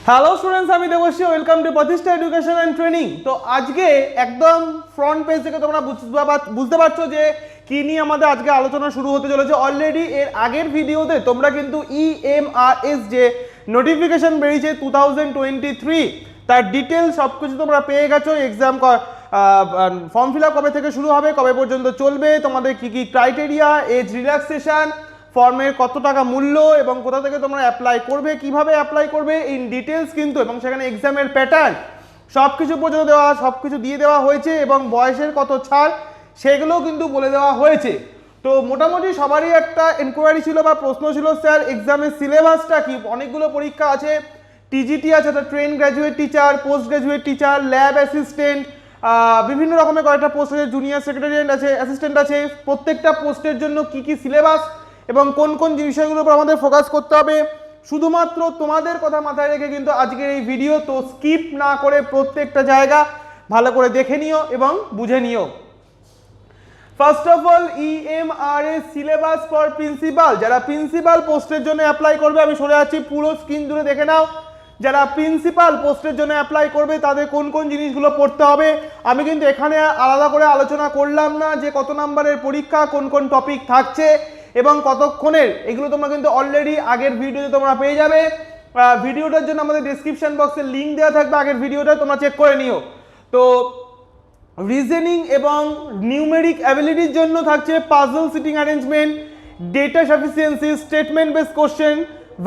Hello students, আমি Debashree. Welcome to প্রতিষ্ঠা education and training. তো আজকে একদম ফ্রন্ট পেজ থেকে তোমরা বুঝতে পারছো যে কি নিয়ে আমাদের আজকে আলোচনা শুরু হতে চলেছে। অলরেডি এর আগের ভিডিওতে তোমরা কিন্তু EMRS যে নোটিফিকেশন বেরিয়েছে 2023 তার ডিটেলস সব কিছু তোমরা পেয়ে গেছো। এক্সাম ফর্ম ফিল আপ কবে থেকে শুরু হবে, কবে পর্যন্ত চলবে, তোমাদের কি কি ক্রাইটেরিয়া, এজ রিল্যাক্সেশন, ফর্মের কত টাকা মূল্য এবং কোথা থেকে তোমরা অ্যাপ্লাই করবে, কিভাবে অ্যাপ্লাই করবে ইন ডিটেলস কিন্তু, এবং সেখানে এক্সামের প্যাটার্ন সব কিছু পর্যন্ত সব কিছু দিয়ে দেওয়া হয়েছে এবং বয়সের কত ছাড় সেগুলোও কিন্তু বলে দেওয়া হয়েছে। তো মোটামুটি সবারই একটা এনকোয়ারি ছিল বা প্রশ্ন ছিল, স্যার এক্সামের সিলেবাসটা কি? অনেকগুলো পরীক্ষা আছে, টিজিটি আছে, অর্থাৎ train graduate teacher, post graduate teacher, lab assistant, বিভিন্ন রকমের কয়েকটা পোস্ট আছে, জুনিয়র সেক্রেটারিয়েট আছে, অ্যাসিস্ট্যান্ট আছে। প্রত্যেকটা পোস্টের জন্য কি কি সিলেবাস এবং কোন কোন বিষয়গুলোর উপর আমাদের ফোকাস করতে হবে শুধুমাত্র তোমাদের কথা মাথায় রেখে কিন্তু আজকের এই ভিডিও। তো স্কিপ না করে প্রত্যেকটা জায়গা ভালো করে দেখে নিও এবং বুঝে নিও। First of all, EMRS syllabus for principal. যারা প্রিন্সিপাল পোস্টের জন্য অ্যাপ্লাই করবে, আমি সরে যাচ্ছি, পুরো স্ক্রিন জুড়ে দেখে নাও। যারা প্রিন্সিপাল পোস্টের জন্য অ্যাপ্লাই করবে তাদের কোন কোন জিনিসগুলো পড়তে হবে। আমি কিন্তু এখানে আলাদা করে আলোচনা করলাম না যে কত নাম্বারের পরীক্ষা, কোন কোন টপিক থাকছে এবং কতক্ষণের, এগুলো তোমরা কিন্তু অলরেডি আগের ভিডিওতে তোমরা পেয়ে যাবে। ভিডিওটার জন্য আমাদের ডেসক্রিপশন বক্সে লিঙ্ক দেওয়া থাকবে, আগের ভিডিওটা তোমরা চেক করে নিও। তো রিজনিং এবং নিউমেরিক অ্যাবিলিটির জন্য থাকছে puzzle seating arrangement, data sufficiency, statement base question,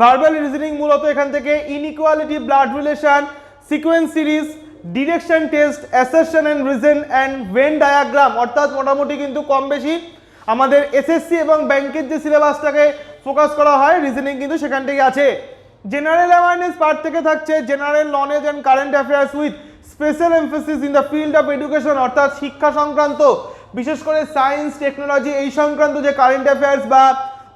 verbal reasoning মূলত এখান থেকে, inequality, blood relation, sequence series, direction test, assertion and reason and Venn diagram. অর্থাৎ মোটামুটি কিন্তু কম বেশি আমাদের এসএসসি এবং ব্যাংকের যে সিলেবাসটাকে ফোকাস করা হয়, রিজনিং কিন্তু সেখান থেকে আছে। জেনারেল অ্যাওয়ারনেস পার্ট থেকে থাকছে general knowledge and current affairs with special emphasis in the field of education. অর্থাৎ শিক্ষা সংক্রান্ত, বিশেষ করে সায়েন্স, টেকনোলজি, এই সংক্রান্ত যে কারেন্ট অ্যাফেয়ার্স বা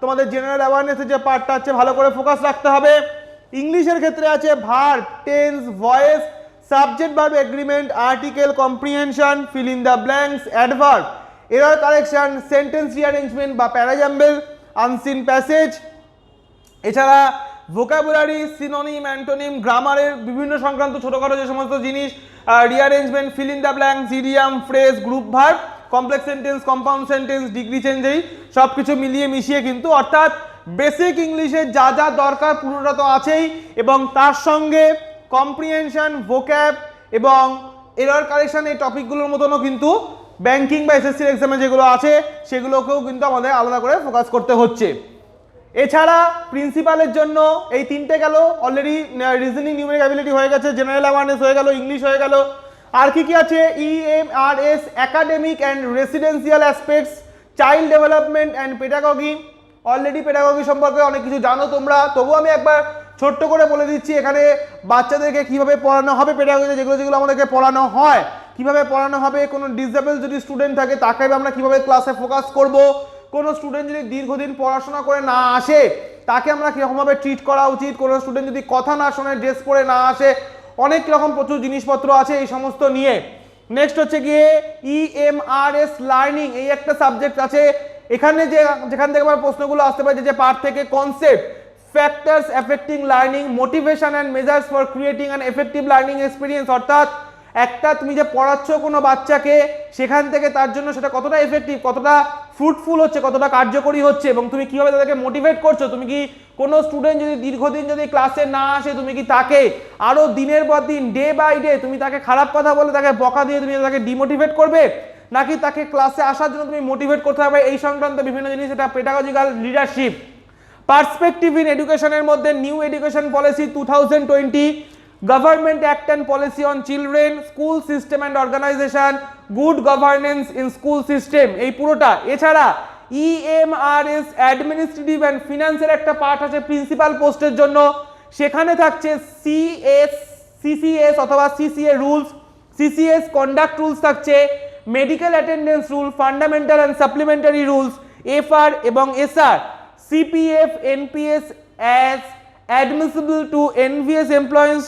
তোমাদের জেনারেল অ্যাওয়ারনেসের যে পার্টটা আছে ভালো করে ফোকাস রাখতে হবে। ইংলিশের ক্ষেত্রে আছে verb, tense, voice, subject verb agreement, article comprehension, fill in the blanks, adverb, error correction, sentence rearrangement বা প্যারাজাম্বল, আনসিন প্যাসেজ। এছাড়া ভোকাবুলারি, সিনোনিম, অ্যান্টোনিম, গ্রামারের বিভিন্ন সংক্রান্ত ছোটখাটো যে সমস্ত জিনিস, rearrangement, fill in the blanks, idiom, phrase, group verb, complex sentence, compound sentence, degree change, এই সব কিছু মিলিয়ে মিশিয়ে কিন্তু, অর্থাৎ বেসিক ইংলিশে যা যা দরকার পুরোটা তো আছেই, এবং তার সঙ্গে কম্প্রিহেনশন, ভোক্যাব এবং এরর কারেকশন, এই টপিকগুলোর মতনও কিন্তু ব্যাংকিং বা এসএসসির এক্সামে যেগুলো আছে সেগুলোকেও কিন্তু আমাদের আলাদা করে ফোকাস করতে হচ্ছে। এছাড়া প্রিন্সিপালের জন্য এই তিনটে গেল, অলরেডি রিজনিং, নিউমেরিক অ্যাবিলিটি হয়ে গেছে, জেনারেল অ্যাওয়ারনেস হয়ে গেল, ইংলিশ হয়ে গেল। আর কি কি আছে? EMRS academic and residential aspects, child development and pedagogy. Already pedagogy সম্পর্কে অনেক কিছু জানো তোমরা, তবু আমি একবার ছোট্ট করে বলে দিচ্ছি, এখানে বাচ্চাদেরকে কিভাবে পড়ানো হবে, পেডাগজি যেগুলো আমাদেরকে পড়ানো হয় কিভাবে পড়ানো হবে, কোনো ডিসেবল যদি স্টুডেন্ট থাকে তাকে আমরা কিভাবে ক্লাসে ফোকাস করব, কোনো স্টুডেন্ট যদি দীর্ঘদিন পড়াশোনা করে না আসে তাকে আমরা কীরকমভাবে ট্রিট করা উচিত, কোনো স্টুডেন্ট যদি কথা না শোনে, ড্রেস পরে না আসে, অনেক রকম প্রচুর জিনিসপত্র আছে এই সমস্ত নিয়ে। নেক্সট হচ্ছে গিয়ে EMRS লার্নিং, এই একটা সাবজেক্ট আছে। এখানে যেখান থেকে আমার প্রশ্নগুলো আসতে পারে, যে পার্ট থেকে concept, factors affecting learning, motivation and measures for creating an effective learning experience. অর্থাৎ একটা তুমি যে পড়াচ্ছ কোনো বাচ্চাকে, সেখান থেকে তার জন্য সেটা কতটা এফেক্টিভ, কতটা ফ্রুটফুল হচ্ছে, কতটা কার্যকরী হচ্ছে, এবং তুমি কিভাবে তাদেরকে মোটিভেট করছো। তুমি কি কোনো স্টুডেন্ট যদি দীর্ঘদিন যদি ক্লাসে না আসে, তুমি কি তাকে আরও দিনের পর দিন, ডে বাই ডে তুমি তাকে খারাপ কথা বলে, তাকে বকা দিয়ে তুমি তাকে ডিমোটিভেট করবে, নাকি তাকে ক্লাসে আসার জন্য তুমি মোটিভেট করতে হবে? এই সংক্রান্ত বিভিন্ন জিনিস, এটা পেডাগজিক্যাল লিডারশিপ। পার্সপেক্টিভ ইন এডুকেশনের মধ্যে new education policy 2020, Government Act and Policy on Children, School System and Organization, Good Governance in School System, এই পুরোটা। এছাড়া EMRS অ্যাডমিনিস্ট্রেটিভ অ্যান্ড ফিনান্সের একটা পার্ট আছে প্রিন্সিপাল পোস্টের জন্য, সেখানে থাকছে CCS অথবা CCA rules, CCS conduct rules থাকছে, medical attendance rule, fundamental and supplementary rules, FR এবং SR, CPF, NPS as admissible to NVS employees,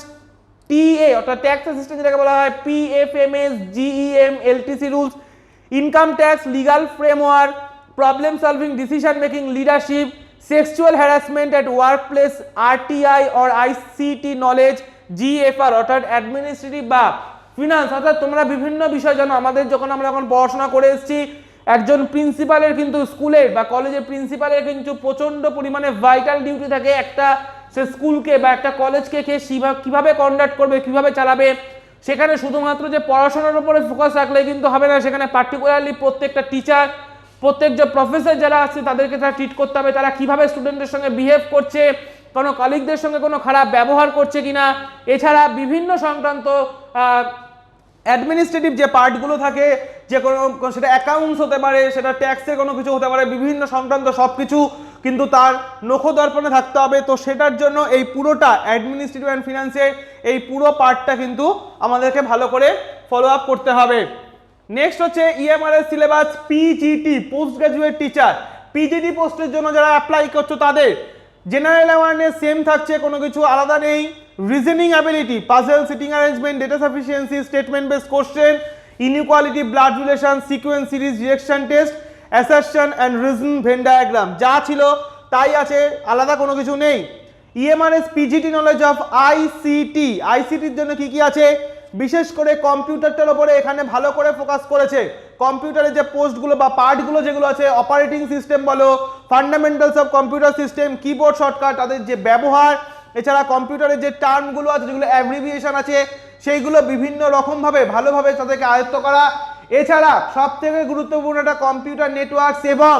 TA অর্থাৎ ট্যাক্স অ্যাসিস্ট্যান্ট যেটাকে বলা হয়, PFMS, GEM, LTC rules, income tax, legal framework, problem solving, decision making, leadership, sexual harassment at workplace, RTI or ICT knowledge, GFR অর্থাৎ administrative বা finance, অর্থাৎ তোমরা বিভিন্ন বিষয় জানো। আমাদের যখন আমরা এখন পড়াশোনা করে এসেছি, একজন প্রিন্সিপালের কিন্তু স্কুলের বা কলেজের প্রিন্সিপালের কিন্তু প্রচন্ড পরিমাণে ভাইটাল ডিউটি থাকে একটা সে স্কুলকে বা একটা কলেজকে কিভাবে কন্ডাক্ট করবে, কিভাবে চালাবে। সেখানে শুধুমাত্র যে পড়াশোনার উপরে ফোকাস রাখলে কিন্তু হবে না, সেখানে পার্টিকুলারলি প্রত্যেকটা টিচার, প্রত্যেক যে প্রফেসর যারা আছে তাদেরকে তারা ট্রিট করতে হবে, তারা কিভাবে স্টুডেন্টদের সঙ্গে বিহেভ করছে, কোনো কলিগদের সঙ্গে কোনো খারাপ ব্যবহার করছে কিনা। এছাড়া বিভিন্ন সংক্রান্ত অ্যাডমিনিস্ট্রেটিভ যে পার্টগুলো থাকে, যে কোনো সেটা অ্যাকাউন্টস হতে পারে, সেটা ট্যাক্সের কোনো কিছু হতে পারে, বিভিন্ন সংক্রান্ত সব কিছু কিন্তু তার নখদর্পণে থাকতে হবে। তো সেটার জন্য এই পুরোটা অ্যাডমিনিস্ট্রেটিভ অ্যান্ড ফিনান্সের এই পুরো পার্টটা কিন্তু আমাদেরকে ভালো করে ফলো আপ করতে হবে। নেক্সট হচ্ছে EMRS syllabus PGT, post graduate teacher. PGT পোস্টের জন্য যারা অ্যাপ্লাই করছো তাদের জেনারেল অ্যাওয়ারনেস সেম থাকছে, কোনো কিছু আলাদা নেই। Reasoning ability, puzzle, seating arrangement, data sufficiency, statement base question, inequality, blood relation, sequence series, direction test, assertion and reason, Venn diagram, যা ছিল তাই আছে, আলাদা কোনো কিছু নেই। EMRS PGT knowledge of ICT, আইসিটির জন্য কি কি আছে, বিশেষ করে কম্পিউটারটার উপরে এখানে ভালো করে ফোকাস করেছে। কম্পিউটারের যে পোস্টগুলো বা পার্টগুলো যেগুলো আছে, অপারেটিং সিস্টেম বলো, fundamentals of computer system, keyboard shortcut, তাদের যে ব্যবহার, এছাড়া কম্পিউটারের যে টার্মগুলো আছে, যেগুলো অ্যাব্রিভিয়েশন আছে, সেইগুলো বিভিন্ন রকমভাবে ভালোভাবে তাদেরকে আয়ত্ত করা। এছাড়া সব থেকে গুরুত্বপূর্ণ একটা কম্পিউটার নেটওয়ার্কস এবং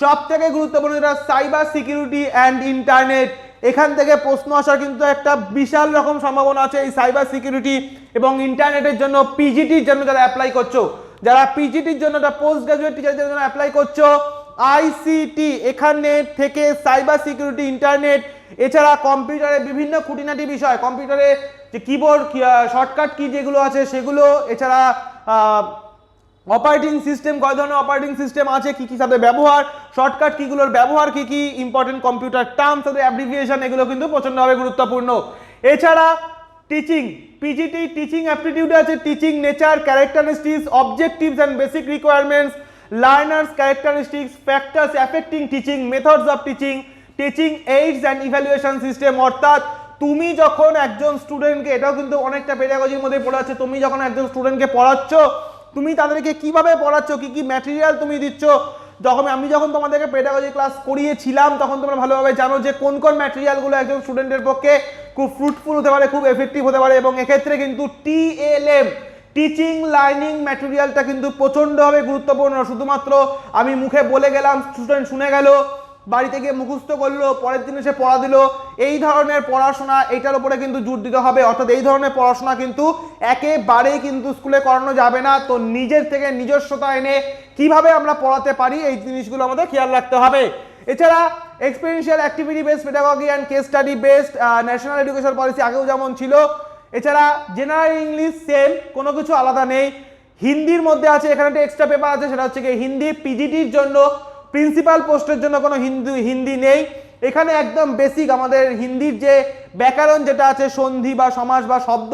সব থেকে গুরুত্বপূর্ণ যেটা সাইবার সিকিউরিটি অ্যান্ড ইন্টারনেট। এখান থেকে প্রশ্ন আসার কিন্তু একটা বিশাল রকম সম্ভাবনা আছে এই সাইবার সিকিউরিটি এবং ইন্টারনেটের জন্য। পিজিটির জন্য যারা অ্যাপ্লাই করছো, যারা পিজিটির জন্য পোস্ট গ্রাজুয়েট টিচারদের জন্য অ্যাপ্লাই করছো, আইসিটি এখানে থেকে সাইবার সিকিউরিটি, ইন্টারনেট, এছাড়া কম্পিউটারের বিভিন্ন খুঁটিনাটি বিষয়, কম্পিউটারে যে কিবোর্ড শর্টকাট কি যেগুলো আছে সেগুলো, এছাড়া অপারেটিং সিস্টেম, কয় ধরনের অপারেটিং সিস্টেম আছে, কি কি সাথে ব্যবহার, শর্টকাট কিগুলোর ব্যবহার কি কি, ইম্পর্টেন্ট কম্পিউটার টার্মস সাথে অ্যাব্রিভিয়েশন, এগুলো কিন্তু প্রচণ্ডভাবে গুরুত্বপূর্ণ। এছাড়া টিচিং, পিজিটি টিচিং অ্যাপটিটিউডে আছে teaching nature, characteristics, objectives and basic requirements, learners characteristics, factors affecting teaching, methods of teaching, teaching AIDS and evaluation system. অর্থাৎ তুমি যখন একজন স্টুডেন্টকে, এটাও কিন্তু অনেকটা পেডাগজির মধ্যে পড়ে আছে, তুমি যখন একজন স্টুডেন্টকে পড়াচ্ছ, তুমি তাদেরকে কিভাবে পড়াচ্ছ, কি কি ম্যাটেরিয়াল তুমি দিচ্ছ। আমি যখন তোমাদেরকে পেডাগজি ক্লাস করিয়েছিলাম তখন তোমরা ভালোভাবে জানো যে কোন কোন ম্যাটেরিয়ালগুলো একজন স্টুডেন্টের পক্ষে খুব ফ্রুটফুল হতে পারে, খুব এফেক্টিভ হতে পারে। এবং এক্ষেত্রে কিন্তু টিএলএম, টিচিং লার্নিং ম্যাটেরিয়ালটা কিন্তু প্রচণ্ডভাবে গুরুত্বপূর্ণ। শুধুমাত্র আমি মুখে বলে গেলাম, স্টুডেন্ট শুনে গেল, বাড়িতে গিয়ে মুখস্থ করলো, পরের দিন এসে পড়া দিল, এই ধরনের পড়াশোনা এইটার উপরে কিন্তু জোর দিতে হবে। অর্থাৎ এই ধরনের পড়াশোনা কিন্তু একেবারেই কিন্তু স্কুলে করানো যাবে না। তো নিজের থেকে নিজস্বতা এনে কিভাবে আমরা পড়াতে পারি এই জিনিসগুলো আমাদের খেয়াল রাখতে হবে। এছাড়া experiential activity based pedagogy and case study based national education policy আগেও যেমন ছিল। এছাড়া জেনারেল ইংলিশ সেম, কোনো কিছু আলাদা নেই। হিন্দির মধ্যে আছে, এখানে একটা এক্সট্রা পেপার আছে, সেটা হচ্ছে কি হিন্দি। পিজিটির জন্য প্রিন্সিপাল পোস্টের জন্য কোনো হিন্দি নেই। এখানে একদম বেসিক আমাদের হিন্দির যে ব্যাকরণ যেটা আছে, সন্ধি বা সমাস বা শব্দ,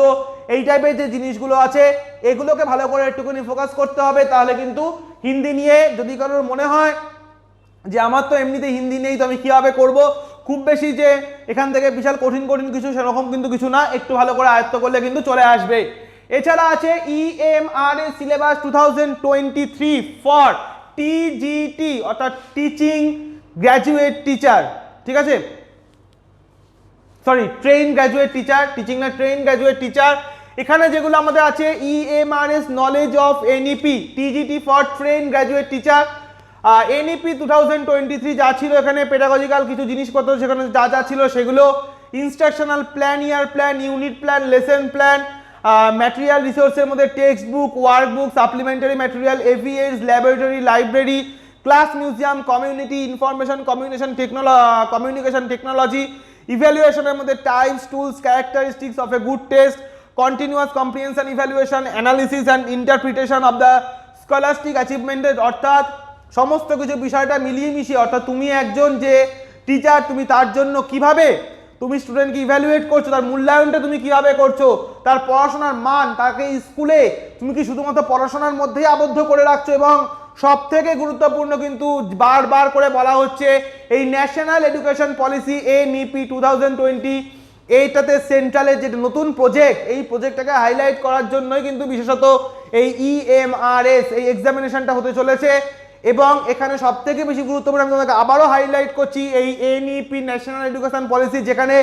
এই টাইপের যে জিনিসগুলো আছে, এগুলোকে ভালো করে একটুখানি ফোকাস করতে হবে। তাহলে কিন্তু হিন্দি নিয়ে যদি কারোর মনে হয় যে আমার তো এমনিতে হিন্দি নেই, তো আমি কীভাবে করবো, খুব বেশি যে এখান থেকে বিশাল কঠিন কঠিন কিছু সেরকম কিন্তু কিছু না, একটু ভালো করে আয়ত্ত করলে কিন্তু চলে আসবে। এছাড়া আছে ইএমআরএস সিলেবাস 2023 ফর টিজিটি অর্থাৎ টিচিং গ্র্যাজুয়েট টিচার, ঠিক আছে, sorry train graduate teacher, teaching না ট্রেন গ্র্যাজুয়েট টিচার। এখানে যেগুলো আমাদের আছে EMRS knowledge of NEP, TGT for train graduate teacher. NEP 2023 যা ছিল, এখানে পেডাগজিক্যাল কিছু জিনিসপত্র সেখানে যা যা ছিল সেগুলো, instructional plan, year plan, unit plan, lesson plan, material রিসোর্সের মধ্যে text book, workbook, supplementary material, EVS, laboratory, library, class museum, community, information communication technology, ইভ্যালুয়েশনের মধ্যে types, tools, characteristics of a good test, continuous comprehension evaluation, analysis and interpretation of the scholastic achievement. অর্থাৎ সমস্ত কিছু বিষয়টা মিলিয়ে মিশিয়ে, অর্থাৎ তুমি একজন যে টিচার, তুমি তার জন্য কিভাবে তুমি স্টুডেন্টকে ইভ্যালুয়েট করছো, তার মূল্যায়নটা তুমি কিভাবে করছো, তার পড়াশোনার মান, তাকে স্কুলে তুমি কি শুধুমাত্র পড়াশোনার মধ্যেই আবদ্ধ করে রাখছো, এবং সব থেকে গুরুত্বপূর্ণ কিন্তু বারবার করে বলা হচ্ছে এই ন্যাশনাল এডুকেশন পলিসি এনইপি 2020 এইটাতে সেন্ট্রালের যে নতুন প্রজেক্ট, এই প্রজেক্টটাকে হাইলাইট করার জন্যই কিন্তু বিশেষত এই EMRS এই এক্সামিনেশনটা হতে চলেছে। এবং এখানে সবথেকে বেশি গুরুত্বপূর্ণ আমি তোমাকে আবারও হাইলাইট করছি এই NEP ন্যাশনাল এডুকেশন পলিসি, যেখানে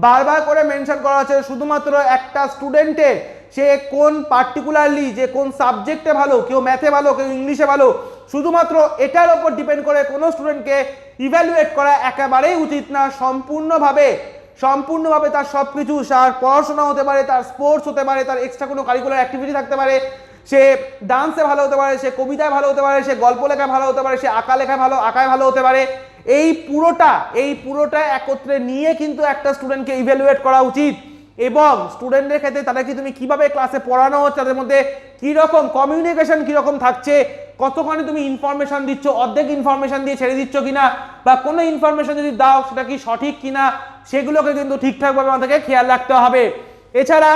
বারবার করে মেনশন করা আছে শুধুমাত্র একটা স্টুডেন্টের সে কোন পার্টিকুলারলি যে কোন সাবজেক্টে ভালো, কেউ ম্যাথে ভালো, কেউ ইংলিশে ভালো, শুধুমাত্র এটার ওপর ডিপেন্ড করে কোনো স্টুডেন্টকে ইভ্যালুয়েট করা একেবারেই উচিত না। সম্পূর্ণভাবে তার সব কিছু, তার পড়াশোনা হতে পারে, তার স্পোর্টস হতে পারে, তার এক্সট্রা কোনো কারিকুলার অ্যাক্টিভিটি থাকতে পারে, সে ডান্সে ভালো হতে পারে, সে কবিতায় ভালো হতে পারে, সে গল্প লেখায় ভালো হতে পারে, সে আঁকায় ভালো হতে পারে। এই পুরোটা একত্রে নিয়ে কিন্তু একটা স্টুডেন্টকে ইভ্যালুয়েট করা উচিত। এবং স্টুডেন্টদের ক্ষেত্রে তাদেরকে তুমি কিভাবে ক্লাসে পড়ানো হচ্ছে, তাদের মধ্যে কীরকম কমিউনিকেশন কীরকম থাকছে, কতখানি তুমি ইনফরমেশন দিচ্ছ, অর্ধেক ইনফরমেশন দিয়ে ছেড়ে দিচ্ছ কিনা, বা কোনো ইনফরমেশন যদি দাও সেটা কি সঠিক কিনা, সেগুলোকে কিন্তু ঠিকঠাকভাবে আমাদেরকে খেয়াল রাখতে হবে। এছাড়া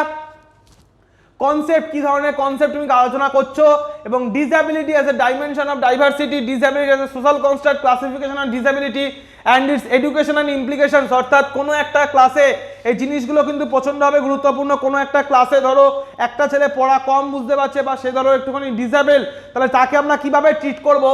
কনসেপ্ট, কি ধরনের কনসেপ্ট তুমি আলোচনা করছো, এবং disability as a dimension of diversity, disability as a social construct, classification of disability and it's education and implications. অর্থাৎ কোনো একটা ক্লাসে এই জিনিসগুলো কিন্তু প্রচণ্ডভাবে গুরুত্বপূর্ণ। কোনো একটা ক্লাসে ধরো একটা ছেলে পড়া কম বুঝতে পারছে, বা সে ধরো একটুখানি ডিসএবল, তাহলে তাকে আমরা কিভাবে ট্রিট করব,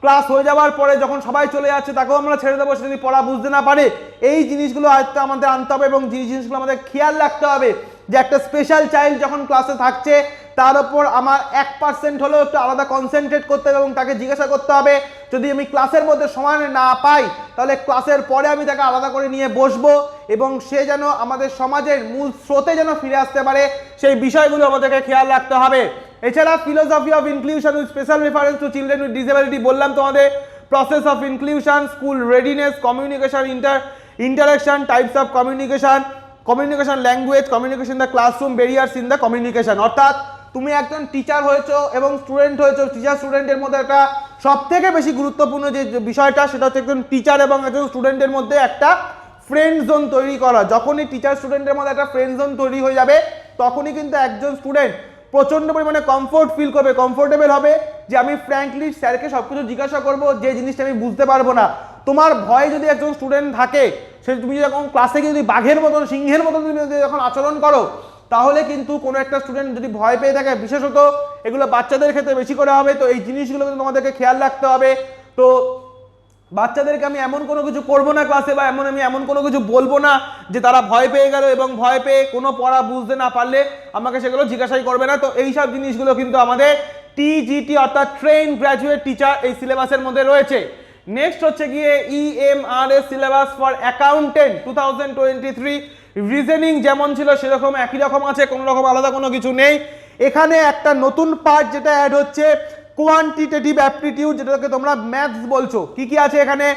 ক্লাস হয়ে যাওয়ার পরে যখন সবাই চলে যাচ্ছে তাকেও আমরা ছেড়ে দেবো, সে যদি পড়া বুঝতে না পারে। এই জিনিসগুলো আয়ত্তে আমাদের আনতে হবে, এবং যে জিনিসগুলো আমাদের খেয়াল রাখতে হবে যে একটা স্পেশাল চাইল্ড যখন ক্লাসে থাকছে তার উপর আমার 1% হলেও একটু আলাদা কনসেন্ট্রেট করতে হবে, এবং তাকে জিজ্ঞাসা করতে হবে যদি আমি ক্লাসের মধ্যে সময় না পাই তাহলে ক্লাসের পরে আমি তাকে আলাদা করে নিয়ে বসবো, এবং সে যেন আমাদের সমাজের মূল স্রোতে যেন ফিরে আসতে পারে, সেই বিষয়গুলো আমাদেরকে খেয়াল রাখতে হবে। এছাড়া philosophy of inclusion with special reference to children with disability, বললাম তোমাদের process of inclusion, school readiness, communication, interaction, types of communication language, communication in the classroom, barriers in the communication. অর্থাৎ তুমি একজন টিচার হয়েছো এবং স্টুডেন্ট হয়েছো, teacher স্টুডেন্টের মধ্যে একটা সবথেকে বেশি গুরুত্বপূর্ণ যে বিষয়টা সেটা হচ্ছে একজন টিচার এবং একজন স্টুডেন্টের মধ্যে একটা ফ্রেন্ড জোন তৈরি করা। যখনই টিচার স্টুডেন্টের মধ্যে একটা ফ্রেন্ড জোন তৈরি হয়ে যাবে তখনই কিন্তু একজন স্টুডেন্ট প্রচন্ড পরিমাণে কমফোর্ট ফিল করবে, কমফোর্টেবল হবে যে আমি ফ্র্যাঙ্কলি স্যারকে সবকিছু জিজ্ঞাসা করবো যে জিনিসটা আমি বুঝতে পারবো না। তোমার ভয় যদি একজন স্টুডেন্ট থাকে, সে তুমি যখন ক্লাসে গিয়ে যদি বাঘের মতন, সিংহের মতন তুমি যখন আচরণ করো, তাহলে কিন্তু কোনো একটা স্টুডেন্ট যদি ভয় পেয়ে থাকে, বিশেষত এগুলো বাচ্চাদের ক্ষেত্রে বেশি করে হবে, তো এই জিনিসগুলো কিন্তু তোমাদেরকে খেয়াল রাখতে হবে। তো বাচ্চাদেরকে আমি এমন কোনো কিছু করবো না ক্লাসে, বা আমি এমন কোনো কিছু বলবো না যে তারা ভয় পেয়ে গেল এবং ভয় পেয়ে কোনো পড়া বুঝতে না পারলে আমাকে সেগুলো জিজ্ঞাসাই করবে না। তো এইসব জিনিসগুলো কিন্তু আমাদের TGT অর্থাৎ ট্রেন গ্র্যাজুয়েট টিচার এই সিলেবাসের মধ্যে রয়েছে। নেক্সট হচ্ছে গিয়ে EMRS syllabus for accountant 2023। Reasoning যেমন ছিল সেরকম একই রকম আছে, কোনো রকম আলাদা কোনো কিছু নেই। এখানে একটা নতুন পার্ট যেটা অ্যাড হচ্ছে কোয়ান্টিটেটিভ অ্যাপটিটিউড, যেটাকে তোমরা ম্যাথস বলছো। কি কি আছে এখানে?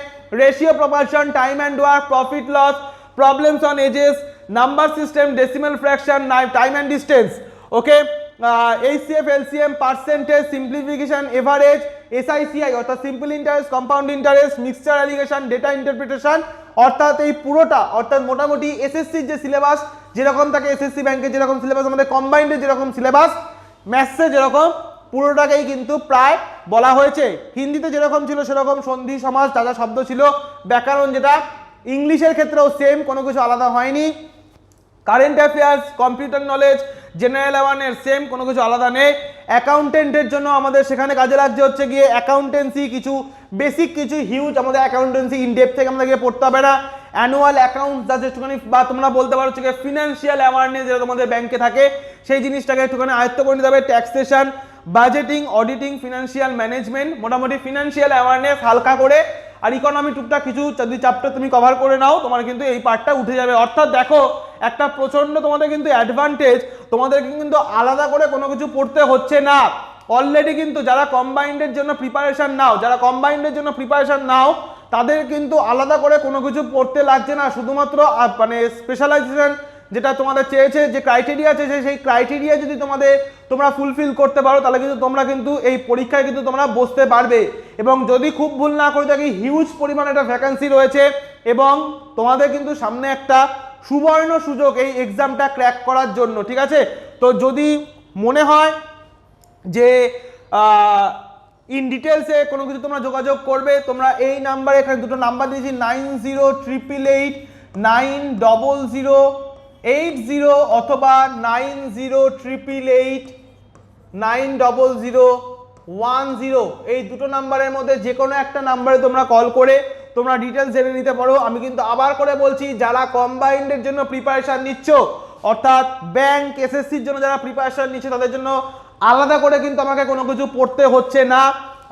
Ratio, proportion, time and work, profit loss, problems on ages, number system, decimal fraction, time and distance, okay, HCF, LCM, percentage, simplification, average, SICI অর্থাৎ simple interest, compound interest, mixture alligation, data interpretation. অর্থাৎ এই পুরোটা, অর্থাৎ মোটামুটি এসএসসির যে syllabus যেরকম থাকে, এসএসসি ব্যাংকের যেরকম সিলেবাস, আমাদের কম্বাইন্ডের যেরকম সিলেবাস, ম্যাথসে যেরকম, পুরোটাকেই কিন্তু প্রায় বলা হয়েছে। হিন্দিতে যেরকম ছিল সেরকম, সন্ধি, সমাস, যা শব্দ ছিল, ব্যাকরণ যেটা, ইংলিশের ক্ষেত্রেও সেম, কোনো কিছু আলাদা হয়নি। Current affairs, computer knowledge, general awareness same, কোনো কিছু আলাদা নেই। অ্যাকাউন্টেন্টের জন্য আমাদের সেখানে কাজে লাগছে হচ্ছে গিয়ে অ্যাকাউন্টেন্সি, কিছু বেসিক কিছু হিউজ আমাদের অ্যাকাউন্টেন্সি ইন ডেপথ থেকে আমাদের গিয়ে পড়তে হবে না। অ্যানুয়াল অ্যাকাউন্ট যা একটুখানি, বা তোমরা বলতে পারো হচ্ছে গিয়ে ফিনান্সিয়াল অ্যাওয়ারনেস যেটা তোমাদের ব্যাংকে থাকে, সেই জিনিসটাকে একটুখানি আয়ত্ত করে নিতে হবে। Taxation, budgeting, auditing, financial management, মোটামুটি ফিনান্সিয়াল অ্যাওয়ারনেস হালকা করে, আর ইকোনমি টুকটাক কিছু যদি চ্যাপ্টার তুমি কভার করে নাও তোমার কিন্তু এই পার্টটা উঠে যাবে। অর্থাৎ দেখো একটা প্রচন্ড তোমাদের কিন্তু অ্যাডভান্টেজ, তোমাদেরকে কিন্তু আলাদা করে কোনো কিছু পড়তে হচ্ছে না। অলরেডি কিন্তু যারা কম্বাইন্ডের জন্য প্রিপারেশন নাও তাদের কিন্তু আলাদা করে কোনো কিছু পড়তে লাগছে না, শুধুমাত্র মানে স্পেশালাইজেশন যেটা তোমাদের চেয়েছে, যে ক্রাইটেরিয়া চেয়েছে, সেই ক্রাইটেরিয়া যদি তোমরা ফুলফিল করতে পারো তাহলে কিন্তু তোমরা কিন্তু এই পরীক্ষায় কিন্তু তোমরা বসতে পারবে। এবং যদি খুব ভুল না করে থাকি, হিউজ পরিমাণে একটা ভ্যাকেন্সি রয়েছে, এবং তোমাদের কিন্তু সামনে একটা সুবর্ণ সুযোগ এই এক্সামটা ক্র্যাক করার জন্য, ঠিক আছে? তো যদি মনে হয় যে ইন ডিটেলসে কোনো কিছু তোমরা যোগাযোগ করবে, তোমরা এই নাম্বারে, এখানে দুটো নাম্বার দিয়েছি, 90888900 80 অথবা 9088890010 এই দুটো নাম্বারের মধ্যে যে কোনো একটা নাম্বারে তোমরা কল করে তোমরা ডিটেলস জেনে নিতে পারো। আমি কিন্তু আবার করে বলছি, যারা কম্বাইন্ডের জন্য প্রিপারেশন নিচ্ছ, অর্থাৎ ব্যাংক এসএসসির জন্য যারা প্রিপারেশন নিচ্ছে, তাদের জন্য আলাদা করে কিন্তু আমাকে কোনো কিছু পড়তে হচ্ছে না।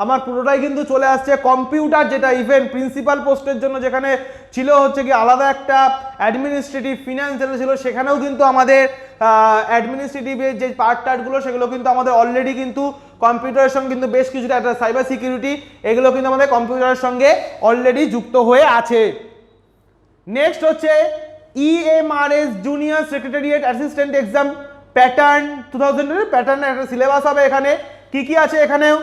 আমার পুরোটাই কিন্তু চলে আসছে কম্পিউটার, যেটা ইভেন প্রিন্সিপাল পোস্টের জন্য যেখানে ছিল হচ্ছে কি আলাদা একটা অ্যাডমিনিস্ট্রেটিভ ফিনান্স যেটা ছিল, সেখানেও কিন্তু আমাদের অ্যাডমিনিস্ট্রেটিভের যে পার্টগুলো সেগুলো কিন্তু আমাদের অলরেডি কিন্তু কম্পিউটারের সঙ্গে কিন্তু বেশ কিছুটা, একটা সাইবার সিকিউরিটি, এগুলো কিন্তু আমাদের কম্পিউটারের সঙ্গে অলরেডি যুক্ত হয়ে আছে। নেক্সট হচ্ছে EMRS junior secretariat assistant exam pattern 2000 প্যাটার্নের একটা সিলেবাস হবে। এখানে কি কি আছে এখানেও?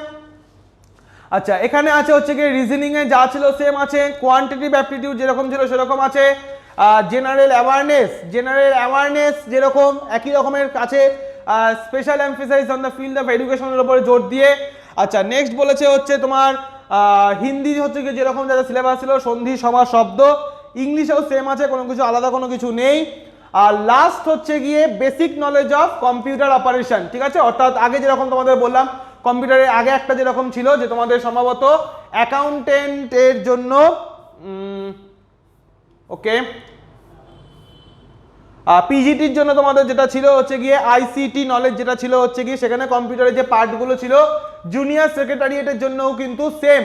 আচ্ছা, এখানে আছে হচ্ছে কি রিজনিং এ যা ছিল সেম আছে, কোয়ান্টিটিভ অ্যাপটিটিউড যেরকম ছিল সেরকম আছে, জেনারেল অ্যাওয়ারনেস যেরকম একই রকমের আছে, special emphasise on the field of এডুকেশনের উপরে জোর দিয়ে। আচ্ছা, নেক্সট বলেছে হচ্ছে তোমার হিন্দি হচ্ছে কি যেরকম যারা সিলেবাস ছিল, সন্ধি সমাস শব্দ, ইংলিশেও সেম আছে, কোনো কিছু আলাদা কোনো কিছু নেই। আর লাস্ট হচ্ছে গিয়ে basic knowledge of computer operation, ঠিক আছে? অর্থাৎ আগে যেরকম তোমাদের বললাম, কম্পিউটারের আগে একটা যেরকম ছিল যে তোমাদের সম্ভবত অ্যাকাউন্টেন্টের জন্য ওকে পিজিটির জন্য তোমাদের যেটা ছিল হচ্ছে গিয়ে আইসিটি নলেজ যেটা ছিল হচ্ছে গিয়ে, সেখানে কম্পিউটারের যে পার্টগুলো ছিল, জুনিয়র সেক্রেটারিয়েটের জন্যও কিন্তু সেম,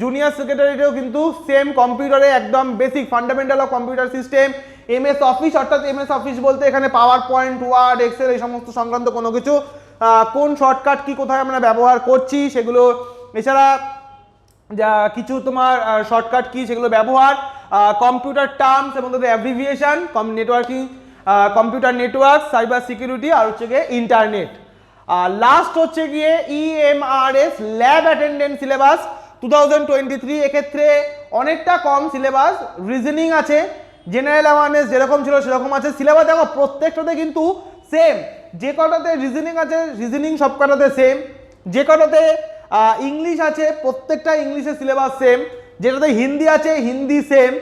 জুনিয়র সেক্রেটারিয়েটেও কিন্তু সেম কম্পিউটারে একদম basic fundamental of computer system, MS office, অর্থাৎ এমএস অফিস বলতে এখানে পাওয়ার পয়েন্ট, ওয়ার্ড, এক্সেল এই সমস্ত সংক্রান্ত কোনো কিছু, কোন শর্টকাট কি কোথায় আমরা ব্যবহার করছি সেগুলো, এছাড়া যা কিছু তোমার শর্টকাট কি সেগুলো ব্যবহার, কম্পিউটার টার্মস এবং তাদের abbreviation, networking, computer network, cyber security, আর হচ্ছে গিয়ে ইন্টারনেট। লাস্ট হচ্ছে গিয়ে EMRS ল্যাব অ্যাটেন্ডেন্ট সিলেবাস 2023। এক্ষেত্রে অনেকটা কম সিলেবাস, রিজনিং আছে, জেনারেল অ্যাওয়ারনেস যেরকম ছিল সেরকম আছে। সিলেবাস দেখো প্রত্যেকটাতে কিন্তু সেম, যে কটাতে রিজনিং আছে রিজনিং সব কটাতে সেম, যে কটাতে ইংলিশ আছে প্রত্যেকটা ইংলিশের সিলেবাস সেম, যেটাতে হিন্দি আছে হিন্দি সেম,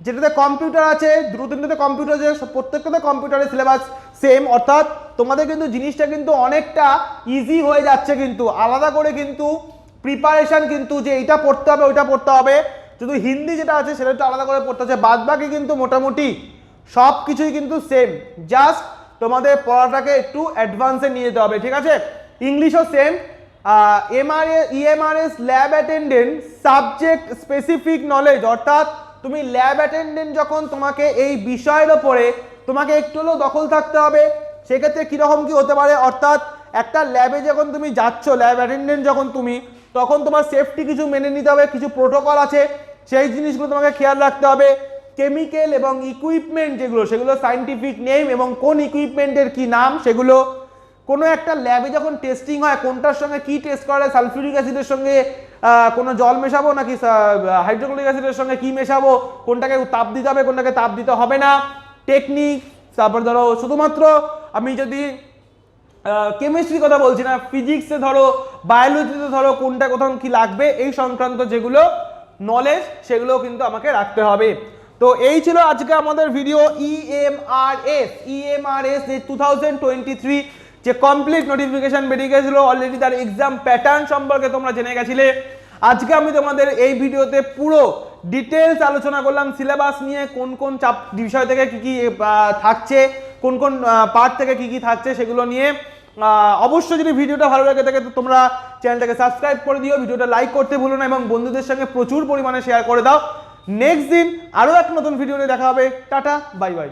যেটাতে কম্পিউটার আছে দুটো তিনটাতে কম্পিউটার আছে প্রত্যেকটাতে কম্পিউটারের সিলেবাস সেম। অর্থাৎ তোমাদের কিন্তু জিনিসটা কিন্তু অনেকটা ইজি হয়ে যাচ্ছে, কিন্তু আলাদা করে কিন্তু প্রিপারেশন কিন্তু যে এইটা পড়তে হবে ওইটা পড়তে হবে, শুধু হিন্দি যেটা আছে সেটা একটু আলাদা করে পড়তে হচ্ছে, বাদ বাকি কিন্তু মোটামুটি সব কিছুই কিন্তু সেম, জাস্ট তোমাদের পড়াটাকে একটু অ্যাডভান্সে নিয়ে যেতে হবে, ঠিক আছে? ইংলিশও same. EMRS lab attendant subject specific knowledge, অর্থাৎ তুমি ল্যাব অ্যাটেন্ডেন্ট যখন তোমাকে এই বিষয়ের ওপরে তোমাকে একটু হলেও দখল থাকতে হবে, সেক্ষেত্রে কীরকম কী হতে পারে, অর্থাৎ একটা ল্যাবে যখন তুমি যাচ্ছ, ল্যাব অ্যাটেন্ডেন্ট যখন তুমি, তখন তোমার সেফটি কিছু মেনে নিতে হবে, কিছু প্রোটোকল আছে, সেই জিনিসগুলো তোমাকে খেয়াল রাখতে হবে। কেমিক্যাল এবং ইকুইপমেন্ট যেগুলো সেগুলো সায়েন্টিফিক নেম এবং কোন ইকুইপমেন্টের কি নাম সেগুলো, কোনো একটা ল্যাবে যখন টেস্টিং হয় কোনটার সঙ্গে কি টেস্ট করা হয়, সালফিউরিক অ্যাসিডের সঙ্গে কোনো জল মেশাবো নাকি হাইড্রোক্লোরিক অ্যাসিডের সঙ্গে কি মেশাবো, কোনটাকে তাপ দিতে হবে কোনটাকে তাপ দিতে হবে না, টেকনিক, তারপর ধরো শুধুমাত্র আমি যদি কেমিস্ট্রি কথা বলছি না, ফিজিক্সে ধরো, বায়োলজিতে ধরো কোনটা কোথাও কি লাগবে, এই সংক্রান্ত যেগুলো নলেজ সেগুলো কিন্তু আমাকে রাখতে হবে। তো এই ছিল আজকে আমাদের ভিডিও EMRS যে 2023 যে কমপ্লিট নোটিফিকেশন বেরিয়ে গেছিল অলরেডি, তার এক্সাম প্যাটার্ন সম্পর্কে তোমরা জেনে গেছিলে। আজকে আমি তোমাদের এই ভিডিওতে পুরো ডিটেলস আলোচনা করলাম সিলেবাস নিয়ে, কোন কোন বিষয় থেকে কি কি থাকছে, কোন কোন পার্ট থেকে কি কি থাকছে সেগুলো নিয়ে। অবশ্যই যদি ভিডিওটা ভালো লাগে থাকে তো তোমরা চ্যানেলটাকে সাবস্ক্রাইব করে দিও, ভিডিওটা লাইক করতে ভুলো না এবং বন্ধুদের সঙ্গে প্রচুর পরিমাণে শেয়ার করে দাও। নেক্সট দিন আরও এক নতুন ভিডিও নিয়ে দেখা হবে। Tata, bye bye.